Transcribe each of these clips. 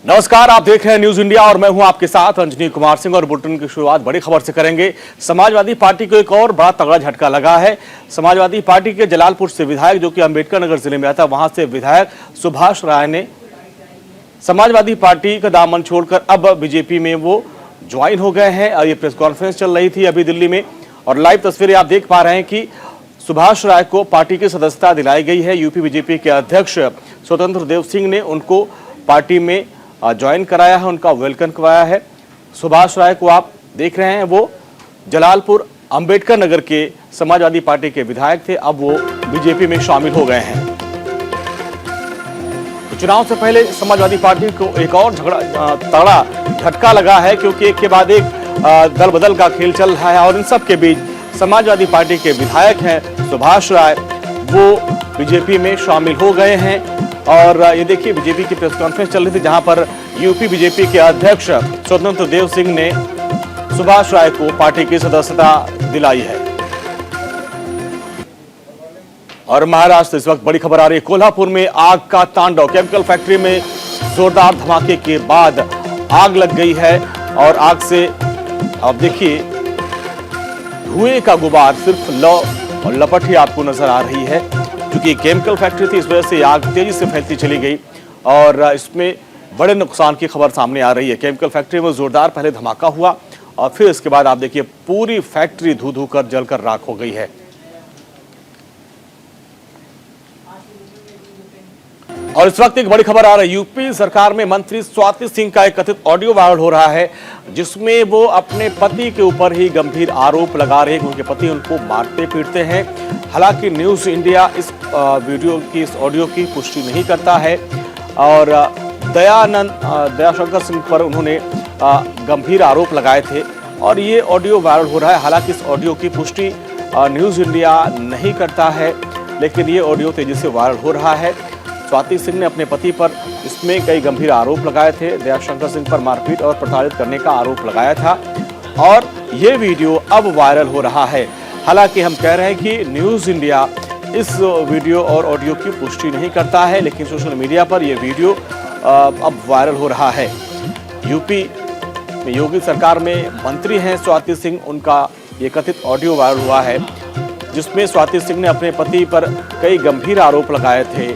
नमस्कार, आप देख रहे हैं न्यूज इंडिया और मैं हूं आपके साथ अंजनी कुमार सिंह। और बुलेटिन की शुरुआत बड़ी खबर से करेंगे। समाजवादी पार्टी को एक और बड़ा तगड़ा झटका लगा है। समाजवादी पार्टी के जलालपुर से विधायक, जो कि अंबेडकर नगर जिले में आता, वहां से विधायक सुभाष राय ने समाजवादी पार्टी का दामन छोड़कर अब बीजेपी में वो ज्वाइन हो गए हैं। और ये प्रेस कॉन्फ्रेंस चल रही थी अभी दिल्ली में और लाइव तस्वीरें आप देख पा रहे हैं कि सुभाष राय को पार्टी की सदस्यता दिलाई गई है। यूपी बीजेपी के अध्यक्ष स्वतंत्र देव सिंह ने उनको पार्टी में ज्वाइन कराया है, उनका वेलकम करवाया है। सुभाष राय को आप देख रहे हैं, वो जलालपुर अंबेडकर नगर के समाजवादी पार्टी के विधायक थे, अब वो बीजेपी में शामिल हो गए हैं। तो चुनाव से पहले समाजवादी पार्टी को एक और तगड़ा झटका लगा है, क्योंकि एक के बाद एक दल बदल का खेल चल रहा है। और इन सब के बीच समाजवादी पार्टी के विधायक हैं सुभाष राय, वो बीजेपी में शामिल हो गए हैं। और ये देखिए, बीजेपी की प्रेस कॉन्फ्रेंस चल रही थी, जहां पर यूपी बीजेपी के अध्यक्ष स्वतंत्र देव सिंह ने सुभाष राय को पार्टी की सदस्यता दिलाई है। और महाराष्ट्र इस वक्त बड़ी खबर आ रही है। कोल्हापुर में आग का तांडव। केमिकल फैक्ट्री में जोरदार धमाके के बाद आग लग गई है और आग से अब देखिए धुएं का गुबार सिर्फ लौ और लपट ही आपको नजर आ रही है। क्योंकि केमिकल फैक्ट्री थी, इस वजह से आग तेजी से फैलती चली गई और इसमें बड़े नुकसान की खबर सामने आ रही है। केमिकल फैक्ट्री में जोरदार पहले धमाका हुआ और फिर इसके बाद आप देखिए पूरी फैक्ट्री धू धू कर जलकर राख हो गई है। और इस वक्त एक बड़ी खबर आ रही है। यूपी सरकार में मंत्री स्वाति सिंह का एक कथित ऑडियो वायरल हो रहा है, जिसमें वो अपने पति के ऊपर ही गंभीर आरोप लगा रहे हैं कि उनके पति उनको मारते पीटते हैं। हालांकि न्यूज इंडिया इस ऑडियो की पुष्टि नहीं करता है और दयाशंकर सिंह पर उन्होंने गंभीर आरोप लगाए थे और ये ऑडियो वायरल हो रहा है। हालांकि इस ऑडियो की पुष्टि न्यूज इंडिया नहीं करता है, लेकिन ये ऑडियो तेजी से वायरल हो रहा है। स्वाति सिंह ने अपने पति पर इसमें कई गंभीर आरोप लगाए थे। दयाशंकर सिंह पर मारपीट और प्रताड़ित करने का आरोप लगाया था और ये वीडियो अब वायरल हो रहा है। हालांकि हम कह रहे हैं कि न्यूज इंडिया इस वीडियो और ऑडियो की पुष्टि नहीं करता है, लेकिन सोशल मीडिया पर यह वीडियो अब वायरल हो रहा है। यूपी में योगी सरकार में मंत्री हैं स्वाति सिंह, उनका ये कथित ऑडियो वायरल हुआ है, जिसमें स्वाति सिंह ने अपने पति पर कई गंभीर आरोप लगाए थे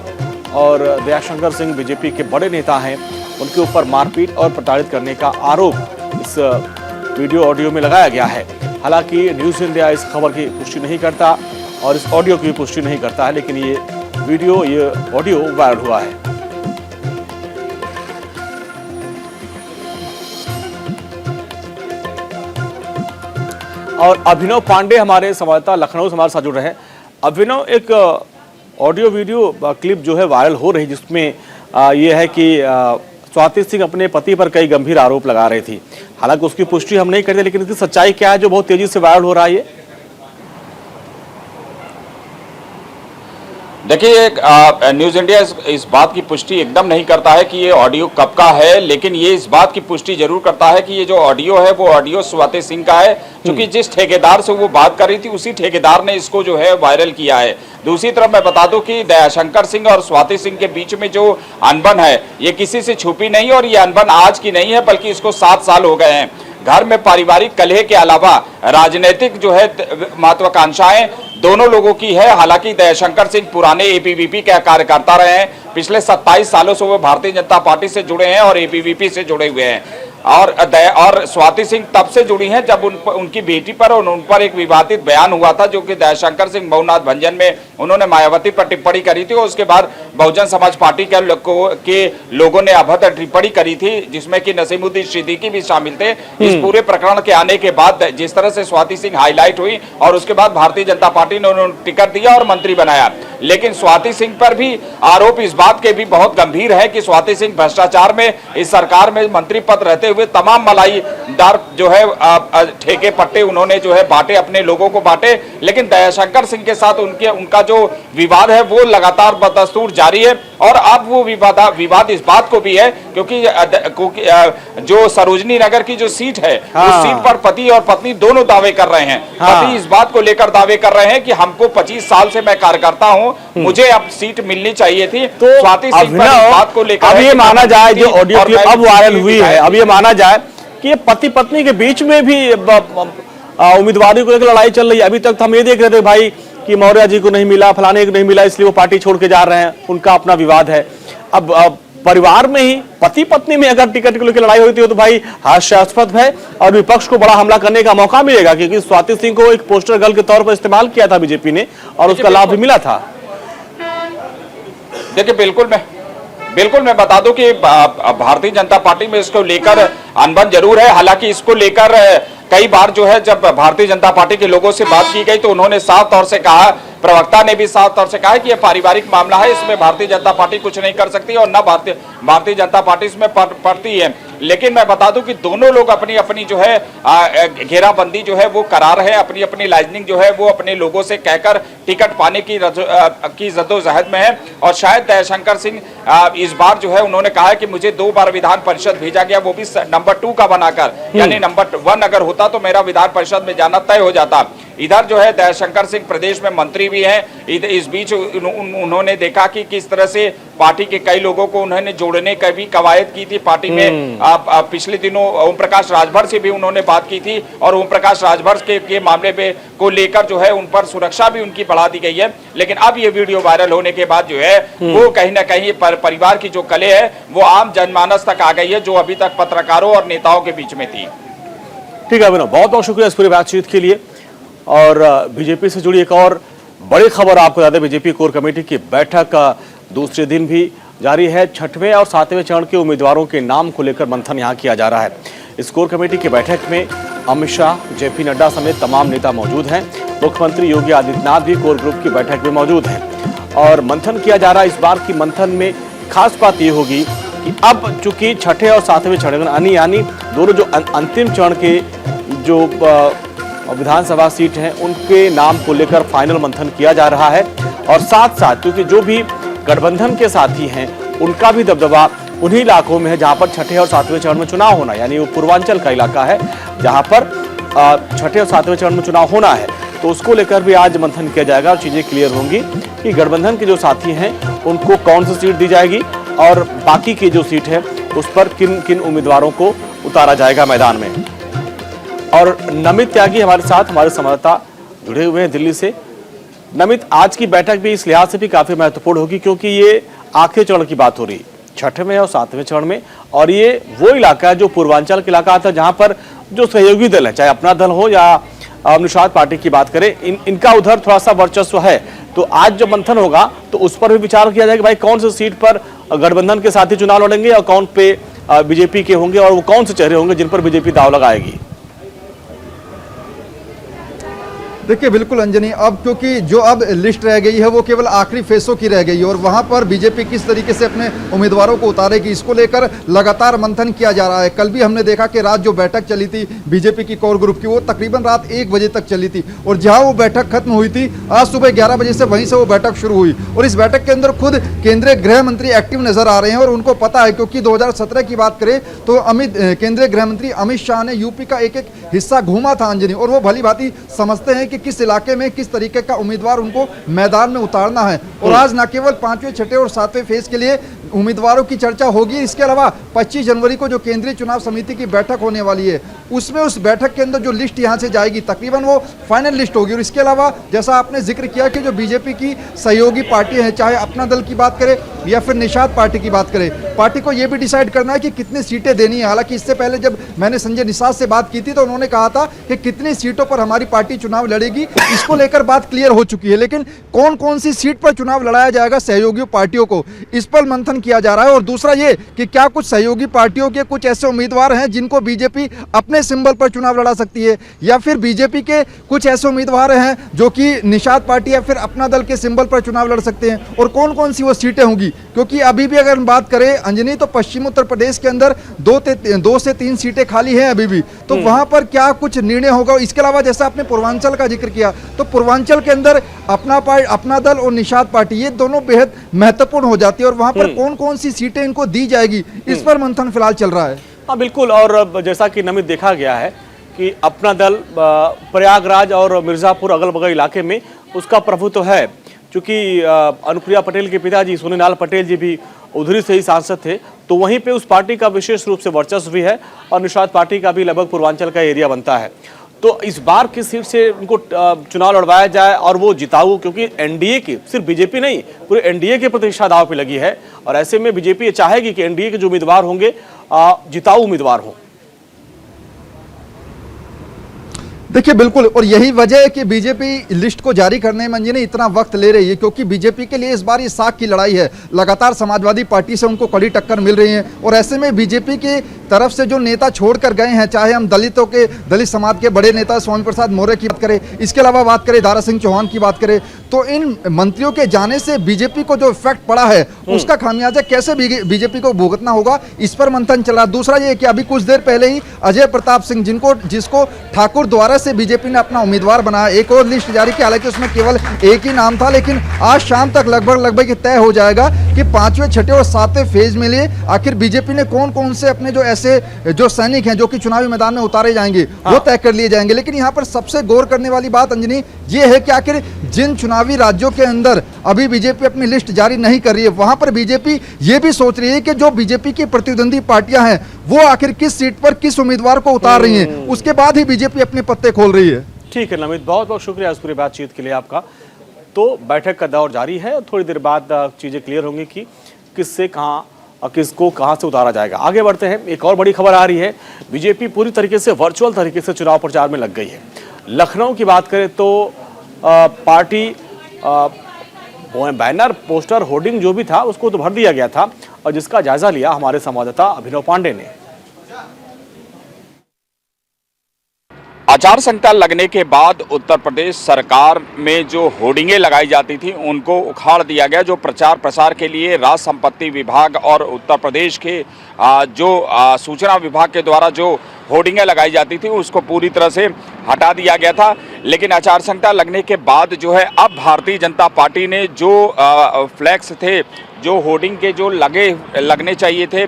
और दयाशंकर सिंह बीजेपी के बड़े नेता हैं, उनके ऊपर मारपीट और प्रताड़ित करने का आरोप इस वीडियो ऑडियो में लगाया गया है। हालांकि न्यूज इंडिया इस खबर की पुष्टि नहीं करता और इस ऑडियो की पुष्टि नहीं करता है, लेकिन ये ऑडियो वायरल हुआ है। और अभिनव पांडे हमारे संवाददाता लखनऊ से हमारे साथ जुड़ रहे हैं। अभिनव, एक ऑडियो वीडियो क्लिप जो है वायरल हो रही, जिसमें ये है कि स्वाति सिंह अपने पति पर कई गंभीर आरोप लगा रही थी। हालांकि उसकी पुष्टि हम नहीं करते, लेकिन इसकी सच्चाई क्या है जो बहुत तेजी से वायरल हो रहा है? देखिए, न्यूज इंडिया इस बात की पुष्टि एकदम नहीं करता है कि ये ऑडियो कब का है, लेकिन ये इस बात की पुष्टि जरूर करता है कि ये जो ऑडियो है वो ऑडियो स्वाति सिंह का है, क्योंकि जिस ठेकेदार से वो बात कर रही थी उसी ठेकेदार ने इसको जो है वायरल किया है। दूसरी तरफ मैं बता दूं कि दयाशंकर सिंह और स्वाति सिंह के बीच में जो अनबन है ये किसी से छुपी नहीं और ये अनबन आज की नहीं है, बल्कि इसको 7 साल हो गए हैं। घर में पारिवारिक कलह के अलावा राजनीतिक जो है महत्वाकांक्षाएं दोनों लोगों की है। हालांकि दयाशंकर सिंह पुराने एबीवीपी के कार्यकर्ता रहे हैं, पिछले 27 सालों से वो भारतीय जनता पार्टी से जुड़े हैं और एबीवीपी से जुड़े हुए हैं। और स्वाति सिंह तब से जुड़ी हैं जब उनकी बेटी पर और उन पर एक विवादित बयान हुआ था, जो कि दयाशंकर सिंह बहुनाथ भंजन में उन्होंने मायावती पर टिप्पणी करी थी और उसके बाद बहुजन समाज पार्टी के लोगों ने अभद्र टिप्पणी करी थी, जिसमें कि नसीमुद्दीन सिद्दीकी भी शामिल थे। इस पूरे प्रकरण के आने के बाद जिस तरह से स्वाति सिंह हाईलाइट हुई और उसके बाद भारतीय जनता पार्टी ने उन्हें टिकट दिया और मंत्री बनाया, लेकिन स्वाति सिंह पर भी आरोप इस बात के भी बहुत गंभीर है कि स्वाति सिंह भ्रष्टाचार में इस सरकार में मंत्री पद रहते हुए तमाम मलाईदार जो है ठेके पट्टे उन्होंने जो है बांटे, अपने लोगों को बांटे, लेकिन दयाशंकर सिंह के साथ उनका जो विवाद है वो लगातार बदस्तूर जारी है। और अब वो विवाद इस बात को भी है क्योंकि जो सरोजनी नगर की जो सीट है उस सीट पर पति और पत्नी दोनों दावे कर रहे हैं। पति इस बात को लेकर दावे कर रहे हैं कि हमको 25 साल से मैं कार्यकर्ता हूं, मुझे अब सीट मिलनी चाहिए थी। तो स्वाति सिंह पर इस बात को लेकर अब ये माना जाए जो ऑडियो क्लिप अब वायरल हुई है, अब ये माना जाए कि ये पति पत्नी के बीच में भी उम्मीदवारों को लेकर लड़ाई चल रही है। अभी तक हम ये देख रहे थे भाई कि मौर्य जी को नहीं मिला, फलाने को नहीं मिला, इसलिए वो पार्टी छोड़ के जा रहे हैं, उनका अपना विवाद है। अब परिवार में ही पति पत्नी में अगर टिकट को लेकर लड़ाई होती है तो भाई हास्यास्पद है और विपक्ष को बड़ा हमला करने का मौका मिलेगा, क्योंकि स्वाति सिंह को एक पोस्टर गर्ल के तौर पर इस्तेमाल किया था बीजेपी ने और उसका लाभ भी मिला था। देखिए बिल्कुल मैं बता दूं कि भारतीय जनता पार्टी में इसको लेकर अनबन जरूर है। हालांकि इसको लेकर कई बार जो है जब भारतीय जनता पार्टी के लोगों से बात की गई तो उन्होंने साफ तौर से कहा, प्रवक्ता ने भी साफ तौर से कहा कि यह पारिवारिक मामला है, इसमें भारतीय जनता पार्टी कुछ नहीं कर सकती और न भारतीय जनता पार्टी इसमें पड़ती है। लेकिन मैं बता दूं कि दोनों लोग अपनी अपनी जो है घेराबंदी जो है वो करा रहे हैं, अपनी अपनी लाइजनिंग जो है वो अपने लोगों से कहकर टिकट पाने की जद्दोजहद में है। और शायद दयाशंकर सिंह इस बार जो है उन्होंने कहा है कि मुझे 2 बार विधान परिषद भेजा गया, वो भी नंबर 2 का बनाकर, यानी नंबर 1 अगर होता तो मेरा विधान परिषद में जाना तय हो जाता। इधर जो है दयाशंकर सिंह प्रदेश में मंत्री भी हैं। इस बीच उन्होंने देखा कि किस तरह से पार्टी के कई लोगों को उन्होंने जोड़ने की भी कवायद की थी पार्टी में। पिछले दिनों ओम प्रकाश राजभर से भी उन्होंने बात की थी और ओम प्रकाश राजभर के मामले पे को लेकर जो है उन पर सुरक्षा भी उनकी बढ़ा दी गई है। लेकिन अब ये वीडियो वायरल होने के बाद जो है वो कहीं ना कहीं परिवार की जो कले है वो आम जनमानस तक आ गई है, जो अभी तक पत्रकारों और नेताओं के बीच में थी। ठीक है अभिनव, बहुत बहुत शुक्रिया इस पूरी बातचीत के लिए। और बीजेपी से जुड़ी एक और बड़ी खबर आपको बता दें, बीजेपी कोर कमेटी की बैठक दूसरे दिन भी जारी है। 6वें और 7वें चरण के उम्मीदवारों के नाम को लेकर मंथन यहां किया जा रहा है। इस कोर कमेटी की बैठक में अमित शाह, जेपी नड्डा समेत तमाम नेता मौजूद हैं। मुख्यमंत्री योगी आदित्यनाथ भी कोर ग्रुप की बैठक में मौजूद हैं और मंथन किया जा रहा है। इस बार की मंथन में खास बात यह होगी कि अब चूंकि 6ठे और 7वें चरण यानी दोनों जो अंतिम चरण के जो विधानसभा सीट हैं उनके नाम को लेकर फाइनल मंथन किया जा रहा है। और साथ साथ क्योंकि जो भी गठबंधन के साथी हैं उनका भी दबदबा उन्हीं इलाकों में है जहां पर 6ठे और 7वें चरण में चुनाव होना, यानी वो पूर्वांचल का इलाका है जहां पर 6ठे और 7वें चरण में चुनाव होना है। तो उसको लेकर भी आज मंथन किया जाएगा और चीजें क्लियर होंगी कि गठबंधन के जो साथी हैं उनको कौन सी सीट दी जाएगी और बाकी की जो सीट है उस पर किन किन उम्मीदवारों को उतारा जाएगा मैदान में। और नमित त्यागी हमारे साथ, हमारे संवाददाता जुड़े हुए हैं दिल्ली से। नमित, आज की बैठक भी इस लिहाज से भी काफी महत्वपूर्ण होगी क्योंकि ये आखिरी चरण की बात हो रही है, 6ठे और 7वें चरण में, और ये वो इलाका है जो पूर्वांचल का इलाका था जहां पर जो सहयोगी दल है, चाहे अपना दल हो या निषाद पार्टी की बात करें, इनका उधर थोड़ा सा वर्चस्व है। तो आज जो मंथन होगा तो उस पर भी विचार किया जाएगा भाई कौन सी सीट पर गठबंधन के साथी चुनाव लड़ेंगे और कौन पे बीजेपी के होंगे और वो कौन से चेहरे होंगे जिन पर बीजेपी दाव लगाएगी। देखिए बिल्कुल अंजनी, अब क्योंकि जो अब लिस्ट रह गई है वो केवल आखिरी फेसों की रह गई है और वहां पर बीजेपी किस तरीके से अपने उम्मीदवारों को उतारेगी इसको लेकर लगातार मंथन किया जा रहा है। कल भी हमने देखा कि रात जो बैठक चली थी बीजेपी की कोर ग्रुप की वो तकरीबन रात 1 बजे तक चली थी और जहां वो बैठक खत्म हुई थी आज सुबह 11 बजे से वहीं से वो बैठक शुरू हुई। और इस बैठक के अंदर खुद केंद्रीय गृह मंत्री एक्टिव नजर आ रहे हैं और उनको पता है, क्योंकि 2017 की बात करें तो केंद्रीय गृह मंत्री अमित शाह ने यूपी का एक हिस्सा घूमा था अंजनी, और वो भली भांति समझते हैं कि किस इलाके में किस तरीके का उम्मीदवार उनको मैदान में उतारना है। और आज न केवल 5वें, 6ठे और 7वें फेज के लिए उम्मीदवारों की चर्चा होगी, इसके अलावा 25 जनवरी को जो केंद्रीय चुनाव समिति की बैठक होने वाली है उसमें उस बैठक के अंदर जो लिस्ट यहां से जाएगी तकरीबन वो फाइनल लिस्ट होगी। और इसके अलावा जैसा आपने जिक्र किया कि जो बीजेपी की सहयोगी पार्टी है, चाहे अपना दल की बात करें या फिर निषाद पार्टी की बात करें, पार्टी को यह भी डिसाइड करना है कि कितनी सीटें देनी है। हालांकि इससे पहले जब मैंने संजय निषाद से बात की थी तो उन्होंने कहा था कि कितनी सीटों पर हमारी पार्टी चुनाव लड़ेगी, इसको लेकर बात क्लियर हो चुकी है। लेकिन कौन कौन सी सीट पर चुनाव लड़ाया जाएगा सहयोगी पार्टियों को, इस पर मंथन किया जा रहा है। और दूसरा ये कि क्या कुछ सहयोगी पार्टियों के कुछ ऐसे उम्मीदवार हैं जिनको बीजेपी अपने सिंबल पर चुनाव लड़ा सकती है, या फिर बीजेपी के कुछ ऐसे उम्मीदवार हैं जो कि निषाद पार्टी या फिर अपना दल के सिंबल पर चुनाव लड़ सकते हैं, और कौन कौन सी वो सीटें होंगी क्योंकि अभी भी अगर हम बात करें अंजनी, तो पश्चिम उत्तर प्रदेश के अंदर 2 से 3 सीटें खाली हैं अभी भी, तो वहां पर क्या कुछ निर्णय होगा। इसके अलावा जैसा आपने पूर्वांचल का जिक्र किया, तो पूर्वांचल के अंदर अपना दल और निषाद पार्टी, ये दोनों बेहद महत्वपूर्ण हो जाती है, और वहां पर कौन कौन सी सीटें इनको दी जाएगी, इस पर मंथन फिलहाल चल रहा है। हाँ बिल्कुल, और जैसा कि नमित देखा गया है कि अपना दल प्रयागराज और मिर्जापुर अगल बगल इलाके में उसका प्रभुत्व है, क्योंकि अनुप्रिया पटेल के पिताजी सोनीलाल पटेल जी भी उधरी से ही सांसद थे, तो वहीं पे उस पार्टी का विशेष रूप से वर्चस्व भी है, और निषाद पार्टी का भी लगभग पूर्वांचल का एरिया बनता है। तो इस बार किस सीट से उनको चुनाव लड़वाया जाए और वो जिताऊ, क्योंकि एनडीए की, सिर्फ बीजेपी नहीं, पूरे एनडीए की प्रतिष्ठा दांव पे लगी है, और ऐसे में बीजेपी ये चाहेगी कि एनडीए के जो उम्मीदवार होंगे जिताऊ उम्मीदवार हों। देखिए बिल्कुल, और यही वजह है कि बीजेपी लिस्ट को जारी करने में अंजनी इतना वक्त ले रही है, क्योंकि बीजेपी के लिए इस बार ये साख की लड़ाई है। लगातार समाजवादी पार्टी से उनको कड़ी टक्कर मिल रही है, और ऐसे में बीजेपी की तरफ से जो नेता छोड़कर गए हैं, चाहे हम दलित समाज के बड़े नेता स्वामी प्रसाद मौर्य की बात करें, इसके अलावा बात करें दारा सिंह चौहान की बात करें, तो इन मंत्रियों के जाने से बीजेपी को जो इफेक्ट पड़ा है उसका खामियाजा कैसे बीजेपी को भुगतना होगा, इस पर मंथन चला। दूसरा ये कि अभी कुछ देर पहले ही अजय प्रताप सिंह, जिसको ठाकुर द्वारा से बीजेपी ने अपना उम्मीदवार बनाया, एक और लिस्ट जारी की, हालांकि उसमें केवल एक ही नाम था, लेकिन आज शाम तक लगभग तय हो जाएगा कि 5वें, 6ठे और 7वें फेज में लिए आखिर बीजेपी ने कौन कौन से अपने जो ऐसे जो सैनिक हैं जो कि चुनावी मैदान में उतारे जाएंगे, वो तय कर लिए जाएंगे। लेकिन यहाँ पर सबसे गौर करने वाली बात अंजनी ये है कि आखिर जिन चुनावी राज्यों के अंदर अभी बीजेपी अपनी लिस्ट जारी नहीं कर रही है, वहां पर बीजेपी ये भी सोच रही है कि जो बीजेपी की प्रतिद्वंदी पार्टियां हैं वो आखिर किस सीट पर किस उम्मीदवार को उतार रही हैं, उसके बाद ही बीजेपी अपने पत्ते खोल रही है। ठीक है नमित, बहुत बहुत शुक्रिया इस पूरी बातचीत के लिए आपका। तो बैठक का दौर जारी है, थोड़ी देर बाद चीजें क्लियर होंगी कि किससे कहां और किसको कहां से उतारा जाएगा। आगे बढ़ते हैं, एक और बड़ी खबर आ रही है, बीजेपी पूरी तरीके से वर्चुअल तरीके से चुनाव प्रचार में लग गई है। लखनऊ की बात करें तो पार्टी बैनर, पोस्टर, होर्डिंग जो भी था उसको तो भर दिया गया था, और जिसका जायजा लिया हमारे संवाददाता अभिनव पांडे ने। आचार संहिता लगने के बाद उत्तर प्रदेश सरकार में जो होर्डिंगें लगाई जाती थी उनको उखाड़ दिया गया। जो प्रचार प्रसार के लिए राज संपत्ति विभाग और उत्तर प्रदेश के जो सूचना विभाग के द्वारा जो होर्डिंगें लगाई जाती थी उसको पूरी तरह से हटा दिया गया था। लेकिन आचार संहिता लगने के बाद जो है अब भारतीय जनता पार्टी ने जो फ्लैक्स थे, जो होर्डिंग के जो लगने चाहिए थे,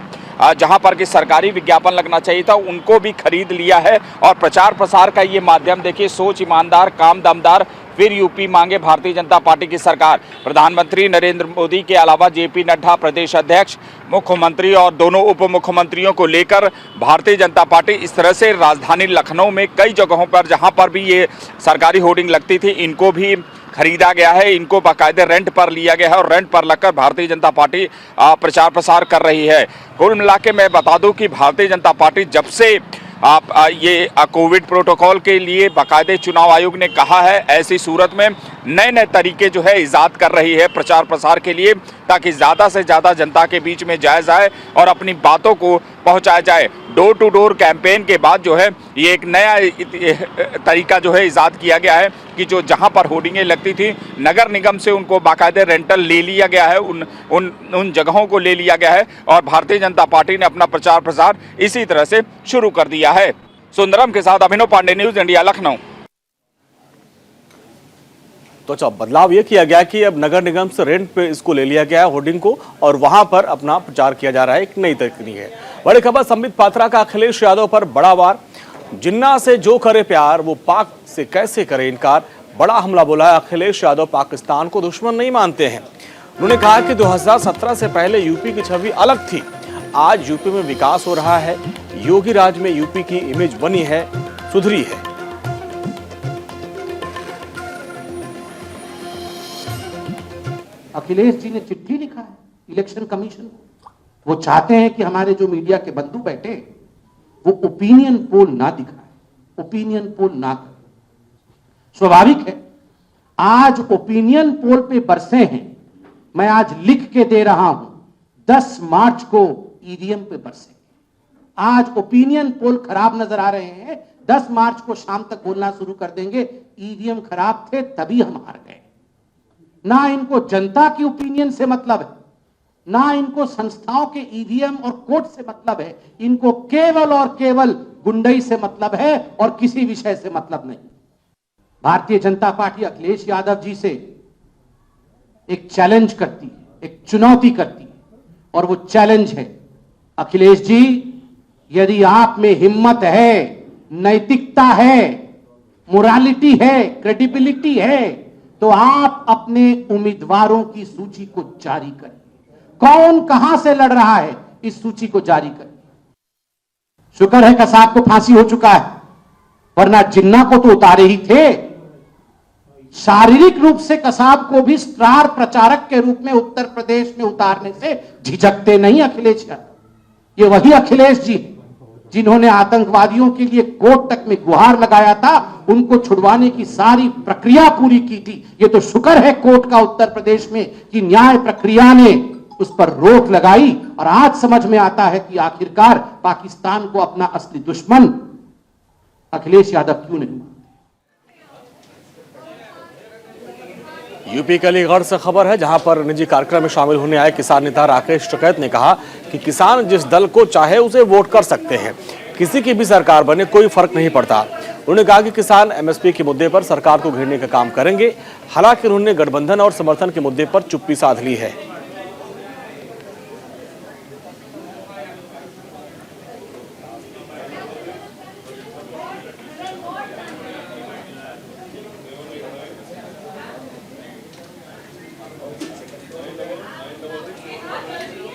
जहां पर कि सरकारी विज्ञापन लगना चाहिए था, उनको भी खरीद लिया है। और प्रचार प्रसार का ये माध्यम देखिए, सोच ईमानदार, काम दमदार, फिर यूपी मांगे भारतीय जनता पार्टी की सरकार। प्रधानमंत्री नरेंद्र मोदी के अलावा जेपी नड्डा प्रदेश अध्यक्ष, मुख्यमंत्री और दोनों उप मुख्यमंत्रियों को लेकर भारतीय जनता पार्टी इस तरह से राजधानी लखनऊ में कई जगहों पर जहां पर भी ये सरकारी होर्डिंग लगती थी इनको भी खरीदा गया है, इनको बाकायदे रेंट पर लिया गया है और रेंट पर लगकर भारतीय जनता पार्टी प्रचार प्रसार कर रही है। कुल मिला के मैं बता दूं कि भारतीय जनता पार्टी जब से ये कोविड प्रोटोकॉल के लिए बाकायदे चुनाव आयोग ने कहा है, ऐसी सूरत में नए नए तरीके जो है ईजाद कर रही है प्रचार प्रसार के लिए, ताकि ज़्यादा से ज़्यादा जनता के बीच में जाया जाए और अपनी बातों को पहुंचाया जाए। डोर टू डोर कैंपेन के बाद जो है ये एक नया तरीका जो है ईजाद किया गया है कि जो जहां पर होर्डिंगें लगती थी नगर निगम से उनको बाकायदे रेंटल ले लिया गया है, उन जगहों को ले लिया गया है और भारतीय जनता पार्टी ने अपना प्रचार प्रसार इसी तरह से शुरू कर दिया है। सुंदरम के साथ अभिनव पांडे, न्यूज इंडिया, लखनऊ। तो अच्छा, बदलाव ये किया गया कि अब नगर निगम से रेंट पे इसको ले लिया गया है होर्डिंग को, और वहां पर अपना प्रचार किया जा रहा है। एक नई तकनीक है। बड़ी खबर, संबित पात्रा का अखिलेश यादव पर बड़ा वार। जिन्ना से जो करे प्यार वो पाक से कैसे करे इनकार, बड़ा हमला बोला है। अखिलेश यादव पाकिस्तान को दुश्मन नहीं मानते हैं। उन्होंने कहा कि 2017 से पहले यूपी की छवि अलग थी, आज यूपी में विकास हो रहा है। योगी राज में यूपी की इमेज बनी है, सुधरी है। अखिलेश जी ने चिट्ठी लिखा है इलेक्शन कमीशन को। वो चाहते हैं कि हमारे जो मीडिया के बंधु बैठे वो ओपिनियन पोल ना दिखाए, ओपिनियन पोल ना करे। स्वाभाविक है, आज ओपिनियन पोल पे बरसे हैं। मैं आज लिख के दे रहा हूं, 10 मार्च को ईवीएम पे बरसे। आज ओपिनियन पोल खराब नजर आ रहे हैं, 10 मार्च को शाम तक बोलना शुरू कर देंगे ईवीएम खराब थे तभी हम हार गए। ना इनको जनता की ओपिनियन से मतलब है, ना इनको संस्थाओं के ईवीएम और कोर्ट से मतलब है, इनको केवल और केवल गुंडई से मतलब है और किसी विषय से मतलब नहीं। भारतीय जनता पार्टी अखिलेश यादव जी से एक चैलेंज करती है, एक चुनौती करती है, और वो चैलेंज है, अखिलेश जी, यदि आप में हिम्मत है, नैतिकता है, मोरालिटी है, क्रेडिबिलिटी है, तो आप अपने उम्मीदवारों की सूची को जारी करें। कौन कहां से लड़ रहा है, इस सूची को जारी करें। शुक्र है कसाब को फांसी हो चुका है, वरना जिन्ना को तो उतारे ही थे। शारीरिक रूप से कसाब को भी स्टार प्रचारक के रूप में उत्तर प्रदेश में उतारने से झिझकते नहीं अखिलेश यादव। ये वही अखिलेश जी जिन्होंने आतंकवादियों के लिए कोर्ट तक में गुहार लगाया था, उनको छुड़वाने की सारी प्रक्रिया पूरी की थी। ये तो शुक्र है कोर्ट का उत्तर प्रदेश में कि न्याय प्रक्रिया ने उस पर रोक लगाई, और आज समझ में आता है कि आखिरकार पाकिस्तान को अपना असली दुश्मन अखिलेश यादव क्यों नहीं। यूपी के अलीगढ़ से खबर है, जहां पर निजी कार्यक्रम में शामिल होने आए किसान नेता राकेश टिकैत ने कहा कि किसान जिस दल को चाहे उसे वोट कर सकते हैं, किसी की भी सरकार बने कोई फर्क नहीं पड़ता। उन्होंने कहा कि किसान एमएसपी के मुद्दे पर सरकार को घेरने का काम करेंगे। हालांकि उन्होंने गठबंधन और समर्थन के मुद्दे पर चुप्पी साध ली है।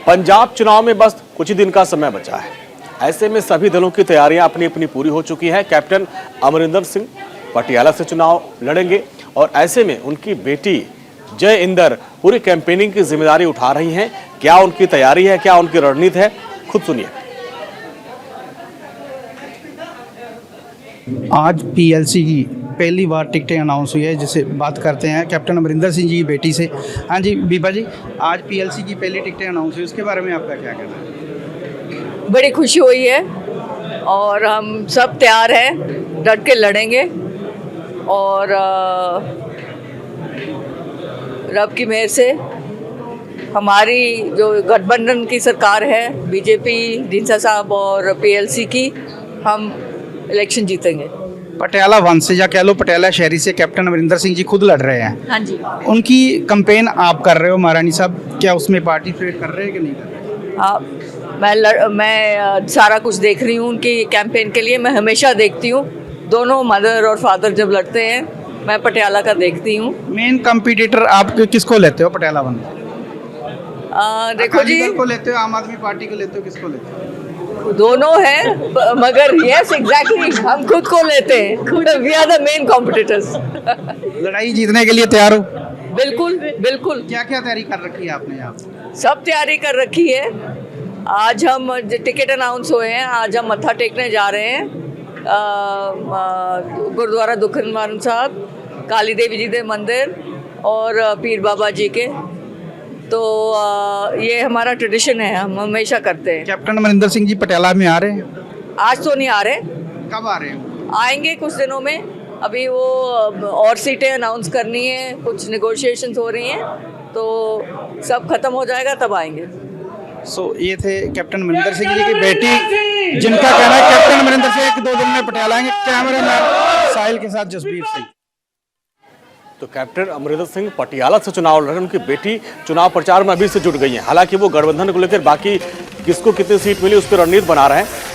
पंजाब चुनाव में बस कुछ ही दिन का समय बचा है। ऐसे में सभी दलों की तैयारियां अपनी अपनी पूरी हो चुकी हैं। कैप्टन अमरिंदर सिंह पटियाला से चुनाव लड़ेंगे और ऐसे में उनकी बेटी जय इंदर पूरी कैंपेनिंग की जिम्मेदारी उठा रही हैं। क्या उनकी तैयारी है, क्या उनकी रणनीति है, खुद सुनिए। आज पीएलसी की पहली बार टिकटें अनाउंस हुई है, जिसे बात करते हैं कैप्टन अमरिंदर सिंह जी की बेटी से। हाँ जी बीबा जी, आज पीएलसी की पहली टिकटें अनाउंस हुई, उसके बारे में आपका क्या कहना है? बड़ी खुशी हुई है और हम सब तैयार हैं, डट के लड़ेंगे और रब की मेहर से हमारी जो गठबंधन की सरकार है, बीजेपी, ढींसा साहब और पीएलसी की, हम इलेक्शन जीतेंगे। पटियाला वन से या कह लो पटियाला शहरी से कैप्टन अमरिंदर सिंह जी खुद लड़ रहे हैं। हाँ जी। उनकी कैंपेन आप कर रहे हो महारानी साहब, क्या उसमें पार्टिसिपेट कर रहे हैं कि नहीं कर रहे? मैं सारा कुछ देख रही हूँ उनकी कैंपेन के लिए। मैं हमेशा देखती हूँ, दोनों मदर और फादर जब लड़ते हैं मैं पटियाला का देखती हूँ। मेन कंपटीटर आप किसको लेते हो पटियाला वन? देखो जी, को लेते हो, आम आदमी पार्टी को लेते हो, किसको लेते हो? दोनों हैं, मगर यस एग्जैक्टली हम खुद को लेते हैं। We are the main competitors. लड़ाई जीतने के लिए तैयार हो? बिल्कुल बिल्कुल। क्या क्या तैयारी कर रखी है आपने यहाँ? सब तैयारी कर रखी है। आज हम टिकट अनाउंस हुए हैं, आज हम मत्था टेकने जा रहे हैं गुरुद्वारा दुखनिवारण साहब, काली देवी जी के मंदिर और पीर बाबा जी के। तो ये हमारा ट्रेडिशन है, हम हमेशा करते हैं। कैप्टन अमरिंदर सिंह जी पटियाला में आ रहे हैं? आज तो नहीं आ रहे। कब आ रहे हैं? आएंगे कुछ दिनों में। अभी वो और सीटें अनाउंस करनी है, कुछ नेगोशिएशंस हो रही हैं, तो सब खत्म हो जाएगा तब आएंगे। ये थे कैप्टन अमरिंदर सिंह जी की बेटी, जिनका कहना है कैप्टन अमरिंदर सिंह 1-2 दिन में पटियाला आएंगे। कैमरामैन साहिल के साथ जसबीर सिंह। तो कैप्टन अमरिंदर सिंह पटियाला से चुनाव लड़ रहे हैं। उनकी बेटी चुनाव प्रचार में अभी से जुट गई है। हालांकि वो गठबंधन को लेकर बाकी किसको कितनी सीट मिली उस पर रणनीति बना रहे हैं।